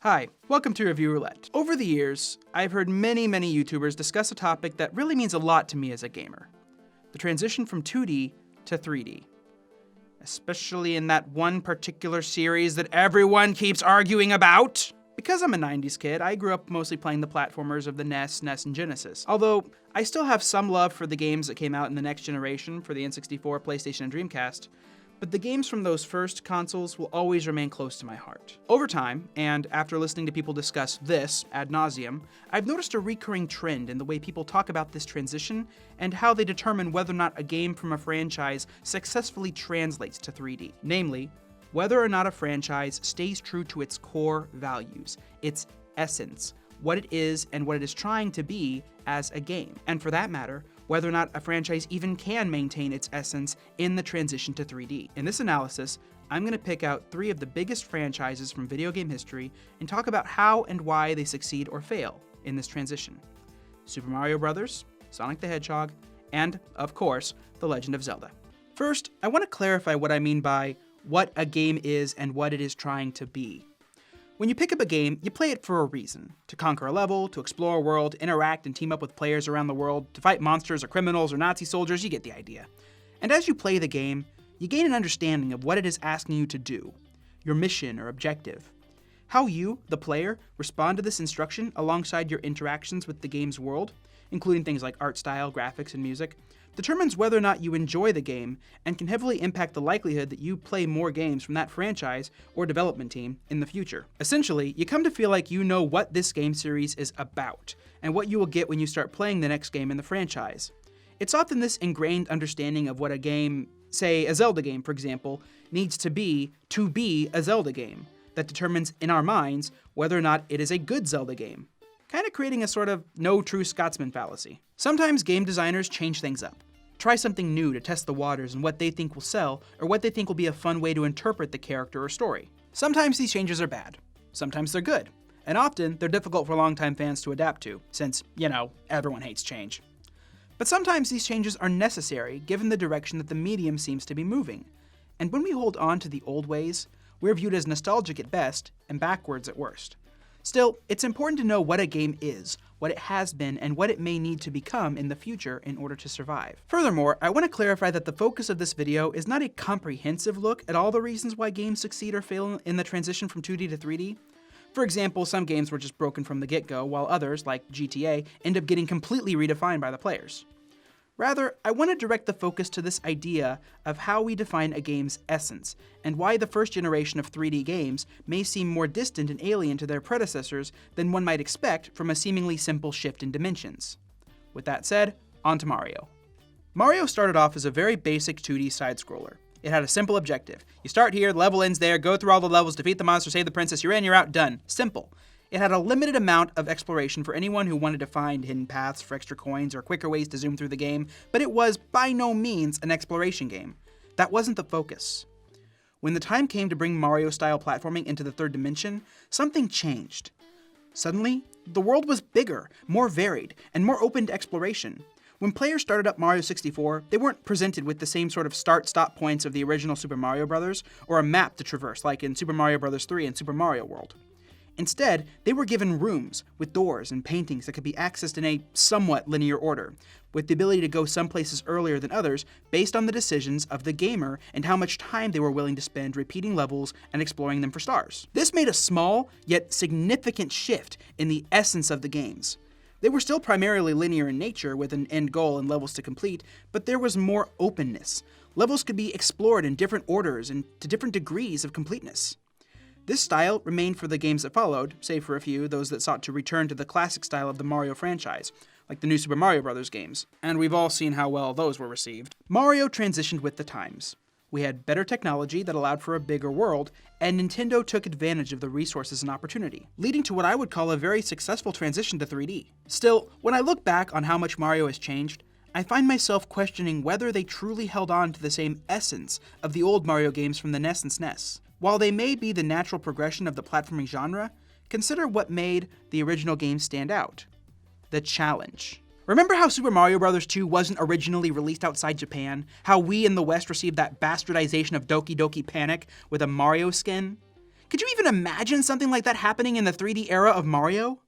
Hi, welcome to Review Roulette. Over the years, I've heard many YouTubers discuss a topic that really means a lot to me as a gamer. The transition from 2D to 3D. Especially in that one particular series that everyone keeps arguing about. Because I'm a 90s kid, I grew up mostly playing the platformers of the NES, and Genesis. Although, I still have some love for the games that came out in the next generation for the N64, PlayStation, and Dreamcast. But the games from those first consoles will always remain close to my heart. Over time, and after listening to people discuss this ad nauseum, I've noticed a recurring trend in the way people talk about this transition and how they determine whether or not a game from a franchise successfully translates to 3D. Namely, whether or not a franchise stays true to its core values, its essence, what it is and what it is trying to be as a game. And for that matter, whether or not a franchise even can maintain its essence in the transition to 3D. In this analysis, I'm going to pick out 3 of the biggest franchises from video game history and talk about how and why they succeed or fail in this transition. Super Mario Bros., Sonic the Hedgehog, and, of course, The Legend of Zelda. First, I want to clarify what I mean by what a game is and what it is trying to be. When you pick up a game, you play it for a reason. To conquer a level, to explore a world, interact and team up with players around the world, to fight monsters or criminals or Nazi soldiers, you get the idea. And as you play the game, you gain an understanding of what it is asking you to do, your mission or objective. How you, the player, respond to this instruction alongside your interactions with the game's world, including things like art style, graphics, and music, determines whether or not you enjoy the game and can heavily impact the likelihood that you play more games from that franchise or development team in the future. Essentially, you come to feel like you know what this game series is about and what you will get when you start playing the next game in the franchise. It's often this ingrained understanding of what a game, say a Zelda game for example, needs to be a Zelda game that determines in our minds whether or not it is a good Zelda game. Kind of creating a sort of no true Scotsman fallacy. Sometimes game designers change things up. Try something new to test the waters and what they think will sell, or what they think will be a fun way to interpret the character or story. Sometimes these changes are bad. Sometimes they're good. And often, they're difficult for longtime fans to adapt to, since, everyone hates change. But sometimes these changes are necessary given the direction that the medium seems to be moving. And when we hold on to the old ways, we're viewed as nostalgic at best and backwards at worst. Still, it's important to know what a game is, what it has been, and what it may need to become in the future in order to survive. Furthermore, I want to clarify that the focus of this video is not a comprehensive look at all the reasons why games succeed or fail in the transition from 2D to 3D. For example, some games were just broken from the get-go, while others, like GTA, end up getting completely redefined by the players. Rather, I want to direct the focus to this idea of how we define a game's essence, and why the first generation of 3D games may seem more distant and alien to their predecessors than one might expect from a seemingly simple shift in dimensions. With that said, on to Mario. Mario started off as a very basic 2D side-scroller. It had a simple objective. You start here, the level ends there, go through all the levels, defeat the monster, save the princess, you're in, you're out, done. Simple. It had a limited amount of exploration for anyone who wanted to find hidden paths for extra coins or quicker ways to zoom through the game, but it was by no means an exploration game. That wasn't the focus. When the time came to bring Mario-style platforming into the third dimension, something changed. Suddenly, the world was bigger, more varied, and more open to exploration. When players started up Mario 64, they weren't presented with the same sort of start-stop points of the original Super Mario Bros. Or a map to traverse like in Super Mario Bros. 3 and Super Mario World. Instead, they were given rooms with doors and paintings that could be accessed in a somewhat linear order, with the ability to go some places earlier than others based on the decisions of the gamer and how much time they were willing to spend repeating levels and exploring them for stars. This made a small, yet significant shift in the essence of the games. They were still primarily linear in nature with an end goal and levels to complete, but there was more openness. Levels could be explored in different orders and to different degrees of completeness. This style remained for the games that followed, save for a few, those that sought to return to the classic style of the Mario franchise, like the new Super Mario Bros. Games, and we've all seen how well those were received. Mario transitioned with the times. We had better technology that allowed for a bigger world, and Nintendo took advantage of the resources and opportunity, leading to what I would call a very successful transition to 3D. Still, when I look back on how much Mario has changed, I find myself questioning whether they truly held on to the same essence of the old Mario games from the NES and SNES. While they may be the natural progression of the platforming genre, consider what made the original game stand out. The challenge. Remember how Super Mario Bros. 2 wasn't originally released outside Japan? How we in the West received that bastardization of Doki Doki Panic with a Mario skin? Could you even imagine something like that happening in the 3D era of Mario?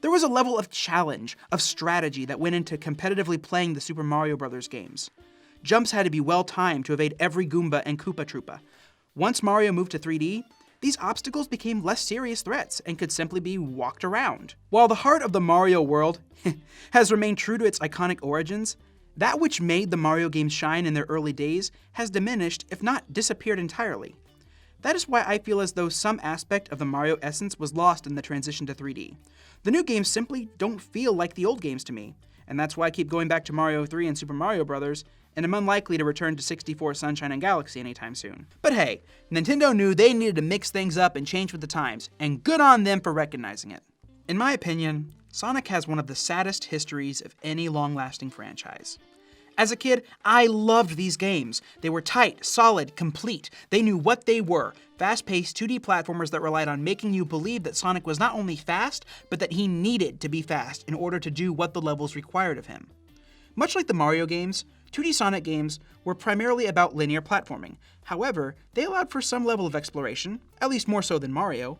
There was a level of challenge, of strategy that went into competitively playing the Super Mario Bros. Games. Jumps had to be well timed to evade every Goomba and Koopa Troopa. Once Mario moved to 3D, these obstacles became less serious threats and could simply be walked around. While the heart of the Mario world has remained true to its iconic origins, that which made the Mario games shine in their early days has diminished, if not disappeared entirely. That is why I feel as though some aspect of the Mario essence was lost in the transition to 3D. The new games simply don't feel like the old games to me, and that's why I keep going back to Mario 3 and Super Mario Bros., and I'm unlikely to return to 64 Sunshine and Galaxy anytime soon. But hey, Nintendo knew they needed to mix things up and change with the times, and good on them for recognizing it. In my opinion, Sonic has one of the saddest histories of any long-lasting franchise. As a kid, I loved these games. They were tight, solid, complete. They knew what they were. Fast-paced 2D platformers that relied on making you believe that Sonic was not only fast, but that he needed to be fast in order to do what the levels required of him. Much like the Mario games, 2D Sonic games were primarily about linear platforming. However, they allowed for some level of exploration, at least more so than Mario.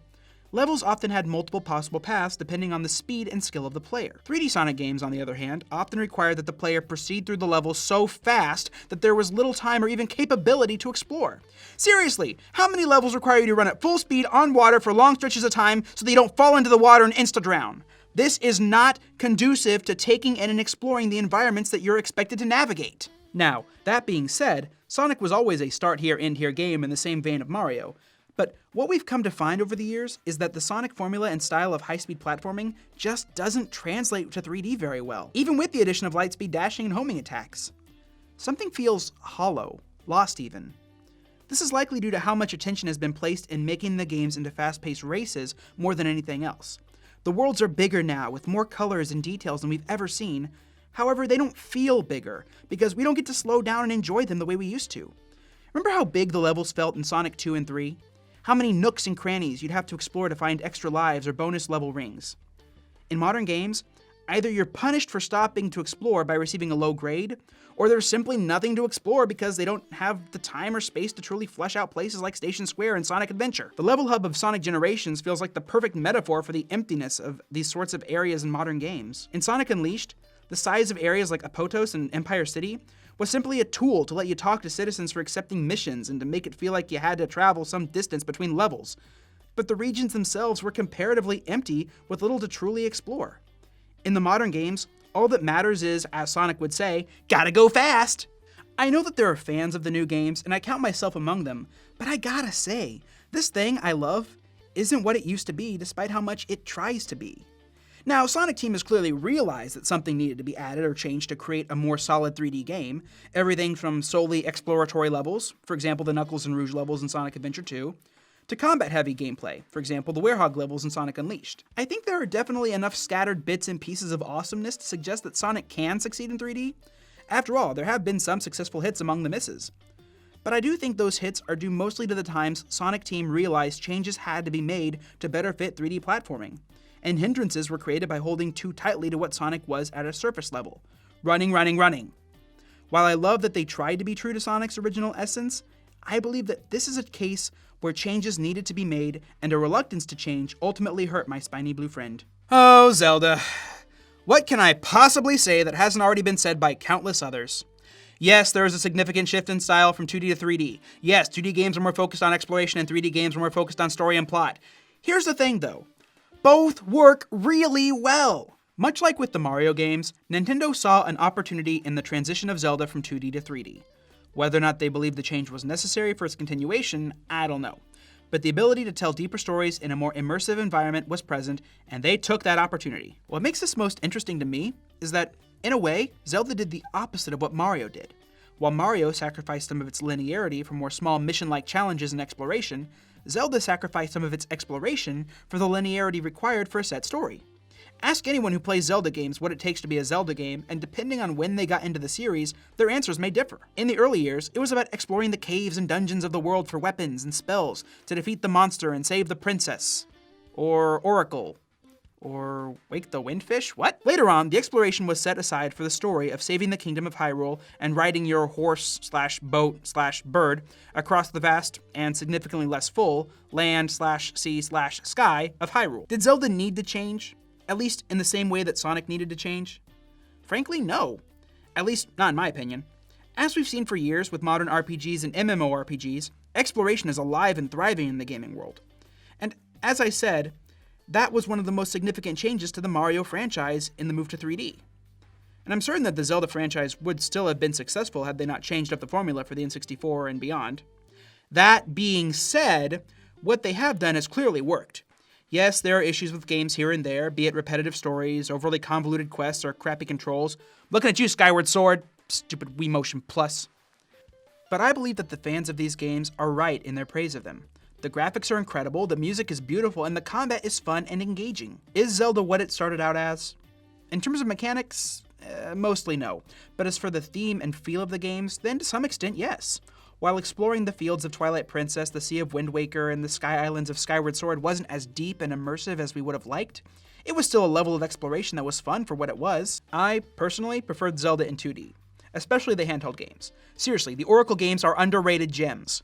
Levels often had multiple possible paths depending on the speed and skill of the player. 3D Sonic games, on the other hand, often required that the player proceed through the level so fast that there was little time or even capability to explore. Seriously, how many levels require you to run at full speed on water for long stretches of time so that you don't fall into the water and insta-drown? This is not conducive to taking in and exploring the environments that you're expected to navigate. Now, that being said, Sonic was always a start here, end here game in the same vein of Mario. But what we've come to find over the years is that the Sonic formula and style of high-speed platforming just doesn't translate to 3D very well, even with the addition of lightspeed dashing and homing attacks. Something feels hollow, lost even. This is likely due to how much attention has been placed in making the games into fast-paced races more than anything else. The worlds are bigger now, with more colors and details than we've ever seen. However, they don't feel bigger, because we don't get to slow down and enjoy them the way we used to. Remember how big the levels felt in Sonic 2 and 3? How many nooks and crannies you'd have to explore to find extra lives or bonus level rings. In modern games, either you're punished for stopping to explore by receiving a low grade, or there's simply nothing to explore because they don't have the time or space to truly flesh out places like Station Square and Sonic Adventure. The level hub of Sonic Generations feels like the perfect metaphor for the emptiness of these sorts of areas in modern games. In Sonic Unleashed, the size of areas like Apotos and Empire City was simply a tool to let you talk to citizens for accepting missions and to make it feel like you had to travel some distance between levels. But the regions themselves were comparatively empty with little to truly explore. In the modern games, all that matters is, as Sonic would say, gotta go fast! I know that there are fans of the new games, and I count myself among them, but I gotta say, this thing I love isn't what it used to be despite how much it tries to be. Now, Sonic Team has clearly realized that something needed to be added or changed to create a more solid 3D game. Everything from solely exploratory levels, for example the Knuckles and Rouge levels in Sonic Adventure 2, to combat-heavy gameplay, for example the Werehog levels in Sonic Unleashed. I think there are definitely enough scattered bits and pieces of awesomeness to suggest that Sonic can succeed in 3D. After all, there have been some successful hits among the misses. But I do think those hits are due mostly to the times Sonic Team realized changes had to be made to better fit 3D platforming. And hindrances were created by holding too tightly to what Sonic was at a surface level. Running, running, running. While I love that they tried to be true to Sonic's original essence, I believe that this is a case where changes needed to be made and a reluctance to change ultimately hurt my spiny blue friend. Oh, Zelda. What can I possibly say that hasn't already been said by countless others? Yes, there is a significant shift in style from 2D to 3D. Yes, 2D games are more focused on exploration and 3D games are more focused on story and plot. Here's the thing though. Both work really well. Much like with the Mario games, Nintendo saw an opportunity in the transition of Zelda from 2D to 3D. Whether or not they believed the change was necessary for its continuation, I don't know. But the ability to tell deeper stories in a more immersive environment was present, and they took that opportunity. What makes this most interesting to me is that, in a way, Zelda did the opposite of what Mario did. While Mario sacrificed some of its linearity for more small mission-like challenges and exploration, Zelda sacrificed some of its exploration for the linearity required for a set story. Ask anyone who plays Zelda games what it takes to be a Zelda game, and depending on when they got into the series, their answers may differ. In the early years, it was about exploring the caves and dungeons of the world for weapons and spells to defeat the monster and save the princess, or Oracle, Or wake the windfish? What? Later on, the exploration was set aside for the story of saving the kingdom of Hyrule and riding your horse/boat/bird across the vast and significantly less full land/sea/sky of Hyrule. Did Zelda need to change? At least in the same way that Sonic needed to change? Frankly, no. At least, not in my opinion. As we've seen for years with modern RPGs and MMORPGs, exploration is alive and thriving in the gaming world. And as I said, that was one of the most significant changes to the Mario franchise in the move to 3D. And I'm certain that the Zelda franchise would still have been successful had they not changed up the formula for the N64 and beyond. That being said, what they have done has clearly worked. Yes, there are issues with games here and there, be it repetitive stories, overly convoluted quests, or crappy controls. Looking at you, Skyward Sword, stupid Wii Motion Plus. But I believe that the fans of these games are right in their praise of them. The graphics are incredible, the music is beautiful, and the combat is fun and engaging. Is Zelda what it started out as? In terms of mechanics, mostly no. But as for the theme and feel of the games, then to some extent, yes. While exploring the fields of Twilight Princess, the Sea of Wind Waker, and the Sky Islands of Skyward Sword wasn't as deep and immersive as we would have liked, it was still a level of exploration that was fun for what it was. I, personally, preferred Zelda in 2D, especially the handheld games. Seriously, the Oracle games are underrated gems.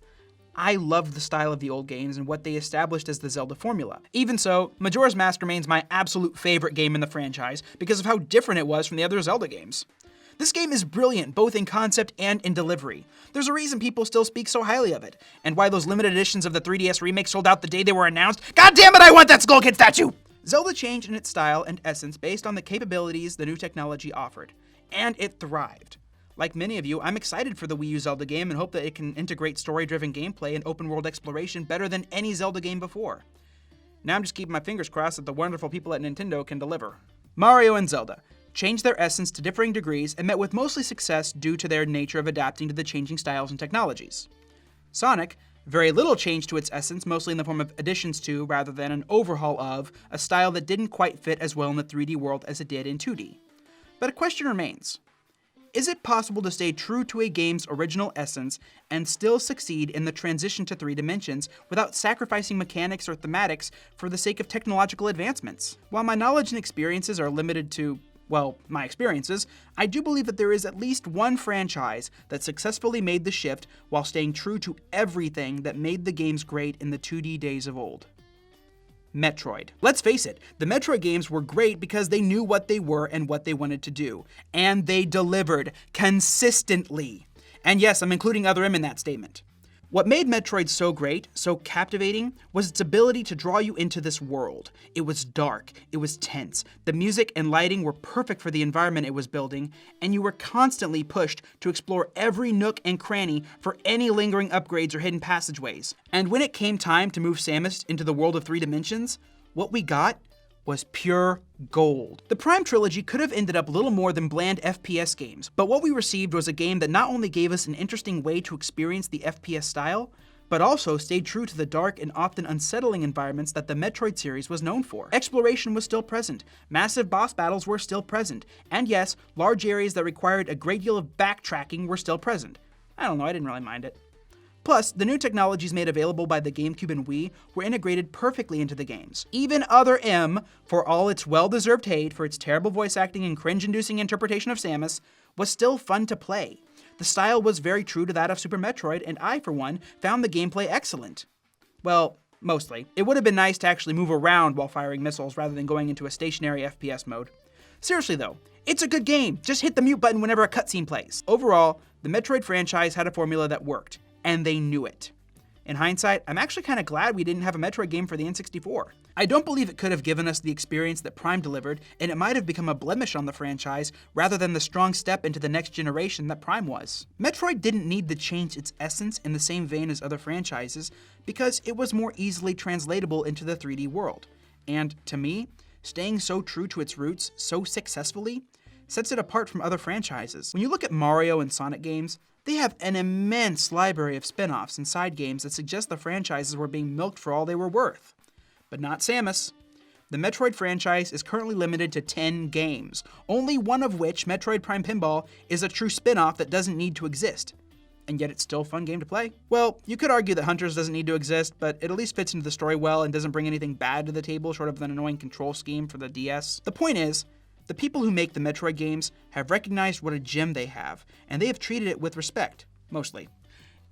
I loved the style of the old games and what they established as the Zelda formula. Even so, Majora's Mask remains my absolute favorite game in the franchise because of how different it was from the other Zelda games. This game is brilliant, both in concept and in delivery. There's a reason people still speak so highly of it, and why those limited editions of the 3DS remake sold out the day they were announced. God damn it, I want that Skull Kid statue! Zelda changed in its style and essence based on the capabilities the new technology offered, and it thrived. Like many of you, I'm excited for the Wii U Zelda game and hope that it can integrate story-driven gameplay and open-world exploration better than any Zelda game before. Now I'm just keeping my fingers crossed that the wonderful people at Nintendo can deliver. Mario and Zelda changed their essence to differing degrees and met with mostly success due to their nature of adapting to the changing styles and technologies. Sonic, very little change to its essence, mostly in the form of additions to, rather than an overhaul of, a style that didn't quite fit as well in the 3D world as it did in 2D. But a question remains. Is it possible to stay true to a game's original essence and still succeed in the transition to 3 dimensions without sacrificing mechanics or thematics for the sake of technological advancements? While my knowledge and experiences are limited to, well, my experiences, I do believe that there is at least one franchise that successfully made the shift while staying true to everything that made the games great in the 2D days of old. Metroid. Let's face it, the Metroid games were great because they knew what they were and what they wanted to do. And they delivered consistently. And yes, I'm including Other M in that statement. What made Metroid so great, so captivating, was its ability to draw you into this world. It was dark, it was tense, the music and lighting were perfect for the environment it was building, and you were constantly pushed to explore every nook and cranny for any lingering upgrades or hidden passageways. And when it came time to move Samus into the world of 3 dimensions, what we got was pure gold. The Prime trilogy could have ended up little more than bland FPS games, but what we received was a game that not only gave us an interesting way to experience the FPS style, but also stayed true to the dark and often unsettling environments that the Metroid series was known for. Exploration was still present, massive boss battles were still present, and yes, large areas that required a great deal of backtracking were still present. I don't know, I didn't really mind it. Plus, the new technologies made available by the GameCube and Wii were integrated perfectly into the games. Even Other M, for all its well-deserved hate for its terrible voice acting and cringe-inducing interpretation of Samus, was still fun to play. The style was very true to that of Super Metroid, and I, for one, found the gameplay excellent. Well, mostly. It would have been nice to actually move around while firing missiles rather than going into a stationary FPS mode. Seriously though, it's a good game. Just hit the mute button whenever a cutscene plays. Overall, the Metroid franchise had a formula that worked. And they knew it. In hindsight, I'm actually kind of glad we didn't have a Metroid game for the N64. I don't believe it could have given us the experience that Prime delivered, and it might have become a blemish on the franchise rather than the strong step into the next generation that Prime was. Metroid didn't need to change its essence in the same vein as other franchises because it was more easily translatable into the 3D world. And to me, staying so true to its roots so successfully sets it apart from other franchises. When you look at Mario and Sonic games, they have an immense library of spin-offs and side games that suggest the franchises were being milked for all they were worth. But not Samus. The Metroid franchise is currently limited to 10 games, only one of which, Metroid Prime Pinball, is a true spin-off that doesn't need to exist. and yet it's still a fun game to play? Well, you could argue that Hunters doesn't need to exist, but it at least fits into the story well and doesn't bring anything bad to the table short of an annoying control scheme for the DS. The point is, the people who make the Metroid games have recognized what a gem they have, and they have treated it with respect, mostly.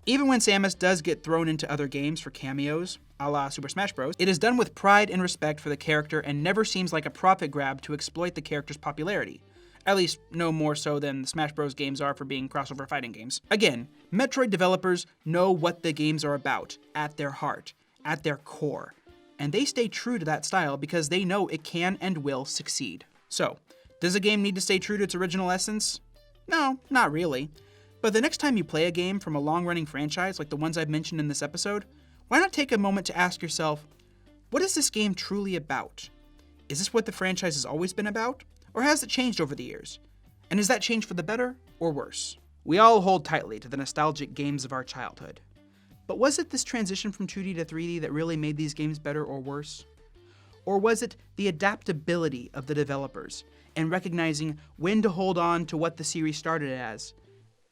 Even when Samus does get thrown into other games for cameos, a la Super Smash Bros., it is done with pride and respect for the character and never seems like a profit grab to exploit the character's popularity. At least, no more so than the Smash Bros. Games are for being crossover fighting games. Again, Metroid developers know what the games are about, at their heart, at their core. And they stay true to that style because they know it can and will succeed. So, does a game need to stay true to its original essence? No, not really. But the next time you play a game from a long-running franchise like the ones I've mentioned in this episode, why not take a moment to ask yourself, what is this game truly about? Is this what the franchise has always been about? Or has it changed over the years? And has that changed for the better or worse? We all hold tightly to the nostalgic games of our childhood. But was it this transition from 2D to 3D that really made these games better or worse? Or was it the adaptability of the developers and recognizing when to hold on to what the series started as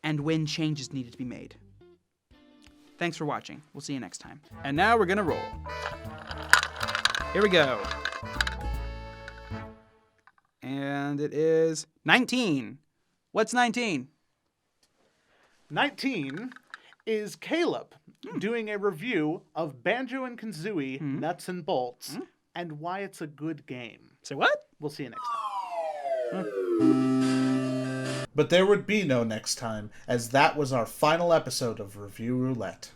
and when changes needed to be made? Thanks for watching. We'll see you next time. And now we're gonna roll. Here we go. And it is 19. What's 19? 19 is Caleb doing a review of Banjo-Kazooie Nuts and Bolts and why it's a good game. Say what? We'll see you next time. But there would be no next time, as that was our final episode of Review Roulette.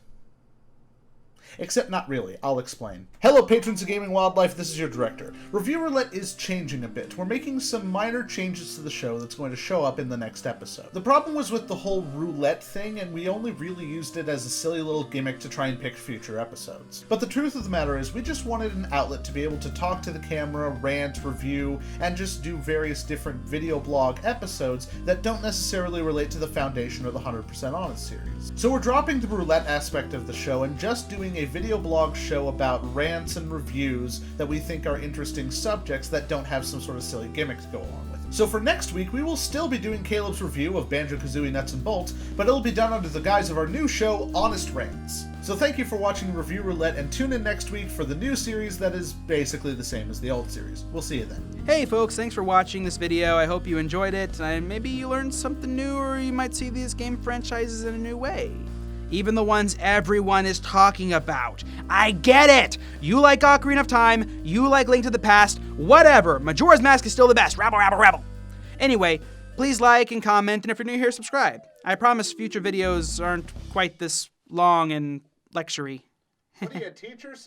Except not really, I'll explain. Hello patrons of Gaming Wildlife, this is your director. Review Roulette is changing a bit. We're making some minor changes to the show that's going to show up in the next episode. The problem was with the whole roulette thing, and we only really used it as a silly little gimmick to try and pick future episodes. But the truth of the matter is, we just wanted an outlet to be able to talk to the camera, rant, review, and just do various different video blog episodes that don't necessarily relate to the Foundation or the 100% Honest series. So we're dropping the roulette aspect of the show and just doing a video blog show about rants and reviews that we think are interesting subjects that don't have some sort of silly gimmick to go along with it. So for next week, we will still be doing Caleb's review of Banjo-Kazooie Nuts and Bolts, but it'll be done under the guise of our new show, Honest Rants. So thank you for watching Review Roulette, and tune in next week for the new series that is basically the same as the old series. We'll see you then. Hey folks, thanks for watching this video. I hope you enjoyed it, and maybe you learned something new, or you might see these game franchises in a new way. Even the ones everyone is talking about. I get it! You like Ocarina of Time, you like Link to the Past, whatever. Majora's Mask is still the best. Rabble, rabble, rabble. Anyway, please like and comment, and if you're new here, subscribe. I promise future videos aren't quite this long and lecture-y. What are you, a teacher?